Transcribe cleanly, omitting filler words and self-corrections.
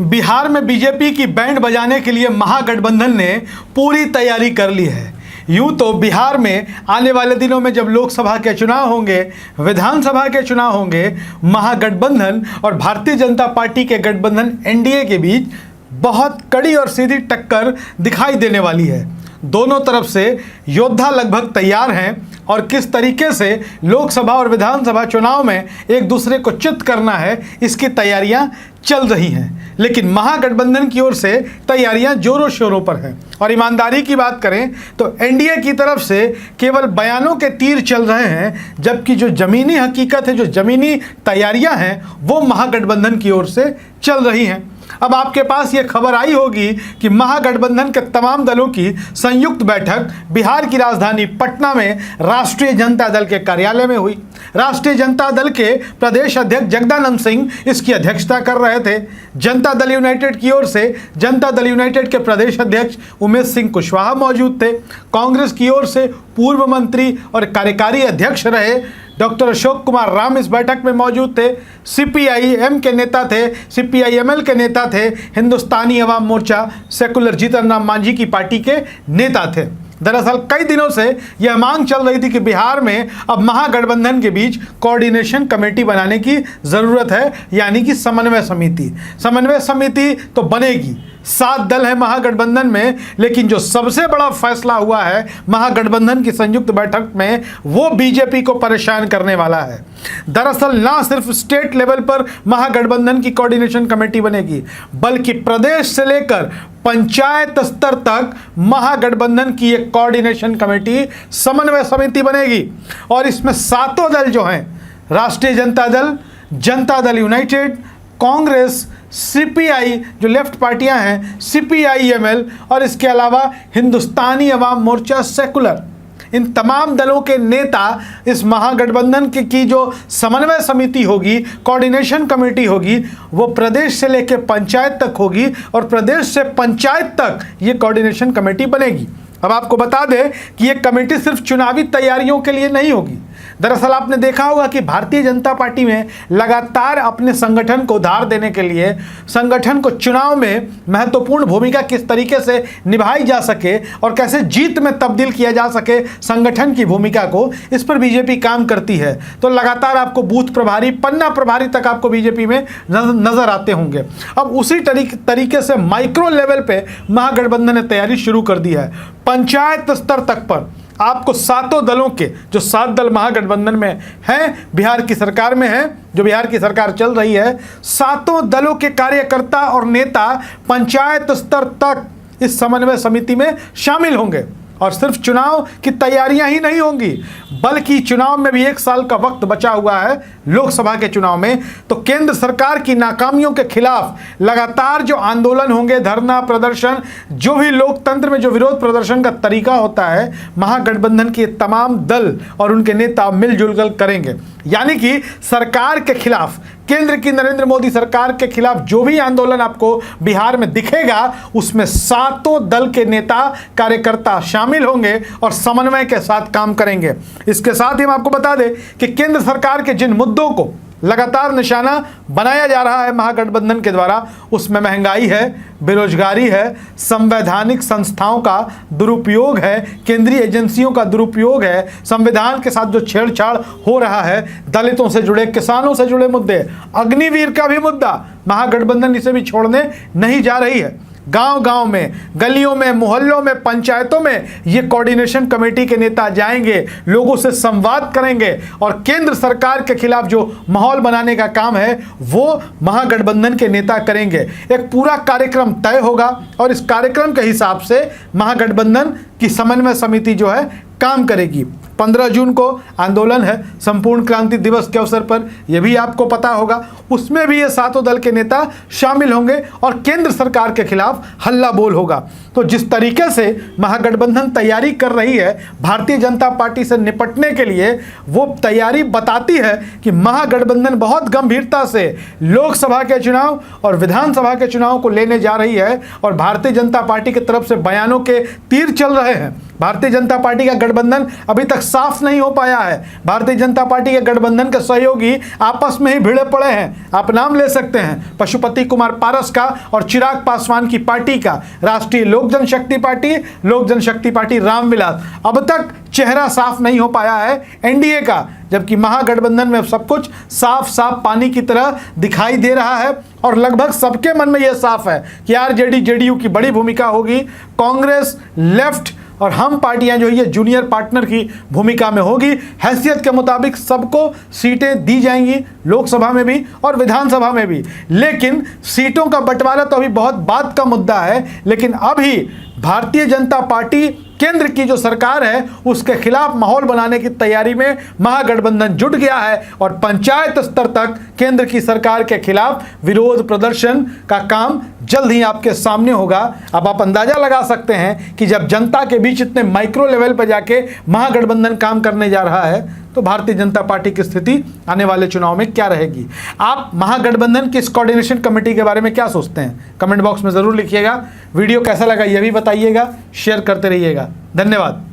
बिहार में बीजेपी की बैंड बजाने के लिए महागठबंधन ने पूरी तैयारी कर ली है। यूं तो बिहार में आने वाले दिनों में जब लोकसभा के चुनाव होंगे, विधानसभा के चुनाव होंगे, महागठबंधन और भारतीय जनता पार्टी के गठबंधन एनडीए के बीच बहुत कड़ी और सीधी टक्कर दिखाई देने वाली है। दोनों तरफ से योद्धा लगभग तैयार हैं और किस तरीके से लोकसभा और विधानसभा चुनाव में एक दूसरे को चित करना है, इसकी तैयारियां चल रही हैं। लेकिन महागठबंधन की ओर से तैयारियां जोरों शोरों पर हैं और ईमानदारी की बात करें तो एनडीए की तरफ से केवल बयानों के तीर चल रहे हैं, जबकि जो ज़मीनी हकीकत है, जो ज़मीनी तैयारियां हैं, वो महागठबंधन की ओर से चल रही हैं। अब आपके पास ये खबर आई होगी कि महागठबंधन के तमाम दलों की संयुक्त बैठक बिहार की राजधानी पटना में राष्ट्रीय जनता दल के कार्यालय में हुई। राष्ट्रीय जनता दल के प्रदेश अध्यक्ष जगदानंद सिंह इसकी अध्यक्षता कर रहे थे। जनता दल यूनाइटेड की ओर से जनता दल यूनाइटेड के प्रदेश अध्यक्ष उमेश सिंह कुशवाहा मौजूद थे। कांग्रेस की ओर से पूर्व मंत्री और कार्यकारी अध्यक्ष रहे डॉक्टर अशोक कुमार राम इस बैठक में मौजूद थे। सीपीआईएम के नेता थे, सीपीआईएमएल के नेता थे, हिंदुस्तानी अवाम मोर्चा सेकुलर जीतन राम मांझी की पार्टी के नेता थे। दरअसल कई दिनों से यह मांग चल रही थी कि बिहार में अब महागठबंधन के बीच कोऑर्डिनेशन कमेटी बनाने की ज़रूरत है, यानी कि समन्वय समिति। समन्वय समिति तो बनेगी, 7 दल है महागठबंधन में, लेकिन जो सबसे बड़ा फैसला हुआ है महागठबंधन की संयुक्त बैठक में, वो बीजेपी को परेशान करने वाला है। दरअसल ना सिर्फ स्टेट लेवल पर महागठबंधन की कोऑर्डिनेशन कमेटी बनेगी, बल्कि प्रदेश से लेकर पंचायत स्तर तक महागठबंधन की एक कोऑर्डिनेशन कमेटी, समन्वय समिति बनेगी। और इसमें 7 दल जो हैं, राष्ट्रीय जनता दल, जनता दल यूनाइटेड, कांग्रेस, सीपीआई जो लेफ्ट पार्टियां हैं, सीपीआईएमएल और इसके अलावा हिंदुस्तानी अवाम मोर्चा सेकुलर, इन तमाम दलों के नेता इस महागठबंधन की जो समन्वय समिति होगी, कोऑर्डिनेशन कमेटी होगी, वो प्रदेश से लेकर पंचायत तक होगी और प्रदेश से पंचायत तक ये कोऑर्डिनेशन कमेटी बनेगी। अब आपको बता दें कि ये कमेटी सिर्फ चुनावी तैयारियों के लिए नहीं होगी। दरअसल आपने देखा होगा कि भारतीय जनता पार्टी में लगातार अपने संगठन को उधार देने के लिए, संगठन को चुनाव में महत्वपूर्ण भूमिका किस तरीके से निभाई जा सके और कैसे जीत में तब्दील किया जा सके संगठन की भूमिका को, इस पर बीजेपी काम करती है। तो लगातार आपको बूथ प्रभारी, पन्ना प्रभारी तक आपको बीजेपी में नजर आते होंगे। अब उसी तरीके से माइक्रो लेवल पे महागठबंधन ने तैयारी शुरू कर दी है। पंचायत स्तर तक पर आपको 7 दलों के, जो 7 दल महागठबंधन में हैं, बिहार की सरकार में हैं, जो बिहार की सरकार चल रही है, 7 दलों के कार्यकर्ता और नेता पंचायत स्तर तक इस समन्वय समिति में शामिल होंगे। और सिर्फ चुनाव की तैयारियां ही नहीं होंगी, बल्कि चुनाव में भी 1 साल का वक्त बचा हुआ है लोकसभा के चुनाव में। तो केंद्र सरकार की नाकामियों के खिलाफ लगातार जो आंदोलन होंगे, धरना प्रदर्शन, जो भी लोकतंत्र में जो विरोध प्रदर्शन का तरीका होता है, महागठबंधन के तमाम दल और उनके नेता मिलजुल कर करेंगे। यानी कि सरकार के खिलाफ, केंद्र की नरेंद्र मोदी सरकार के खिलाफ जो भी आंदोलन आपको बिहार में दिखेगा, उसमें 7 दल के नेता कार्यकर्ता शामिल होंगे और समन्वय के साथ काम करेंगे। इसके साथ ही हम आपको बता दें कि केंद्र सरकार के जिन मुद्दों को लगातार निशाना बनाया जा रहा है महागठबंधन के द्वारा, उसमें महंगाई है, बेरोजगारी है, संवैधानिक संस्थाओं का दुरुपयोग है, केंद्रीय एजेंसियों का दुरुपयोग है, संविधान के साथ जो छेड़छाड़ हो रहा है, दलितों से जुड़े, किसानों से जुड़े मुद्दे, अग्निवीर का भी मुद्दा, महागठबंधन इसे भी छोड़ने नहीं जा रही है। गांव-गांव में, गलियों में, मोहल्लों में, पंचायतों में ये कोऑर्डिनेशन कमेटी के नेता जाएंगे, लोगों से संवाद करेंगे और केंद्र सरकार के खिलाफ जो माहौल बनाने का काम है वो महागठबंधन के नेता करेंगे। एक पूरा कार्यक्रम तय होगा और इस कार्यक्रम के हिसाब से महागठबंधन की समन्वय समिति जो है काम करेगी। 15 जून को आंदोलन है संपूर्ण क्रांति दिवस के अवसर पर, यह भी आपको पता होगा। उसमें भी ये 7 दल के नेता शामिल होंगे और केंद्र सरकार के खिलाफ हल्ला बोल होगा। तो जिस तरीके से महागठबंधन तैयारी कर रही है भारतीय जनता पार्टी से निपटने के लिए, वो तैयारी बताती है कि महागठबंधन बहुत गंभीरता से लोकसभा के चुनाव और विधानसभा के चुनाव को लेने जा रही है। और भारतीय जनता पार्टी की तरफ से बयानों के तीर चल रहे हैं। भारतीय जनता पार्टी का गठबंधन अभी तक साफ नहीं हो पाया है। भारतीय जनता पार्टी के गठबंधन के सहयोगी आपस में ही भिड़े पड़े हैं। आप नाम ले सकते हैं पशुपति कुमार पारस का और चिराग पासवान की पार्टी का, राष्ट्रीय लोक जनशक्ति पार्टी, लोक जनशक्ति पार्टी रामविलास। अब तक चेहरा साफ नहीं हो पाया है एनडीए का, जबकि महागठबंधन में सब कुछ साफ साफ पानी की तरह दिखाई दे रहा है और लगभग सबके मन में यह साफ है कि आरजेडी जेडीयू की बड़ी भूमिका होगी, कांग्रेस, लेफ्ट और हम पार्टियां जो ये जूनियर पार्टनर की भूमिका में होगी। हैसियत के मुताबिक सबको सीटें दी जाएंगी, लोकसभा में भी और विधानसभा में भी। लेकिन सीटों का बंटवारा तो अभी बहुत बाद का मुद्दा है, लेकिन अभी भारतीय जनता पार्टी केंद्र की जो सरकार है उसके खिलाफ माहौल बनाने की तैयारी में महागठबंधन जुट गया है और पंचायत स्तर तक केंद्र की सरकार के खिलाफ विरोध प्रदर्शन का काम जल्द ही आपके सामने होगा। अब आप अंदाजा लगा सकते हैं कि जब जनता के बीच इतने माइक्रो लेवल पर जाके महागठबंधन काम करने जा रहा है तो भारतीय जनता पार्टी की स्थिति आने वाले चुनाव में क्या रहेगी। आप महागठबंधन की इस कोऑर्डिनेशन कमेटी के बारे में क्या सोचते हैं, कमेंट बॉक्स में ज़रूर लिखिएगा। वीडियो कैसा लगा यह भी बताइएगा, शेयर करते रहिएगा। धन्यवाद।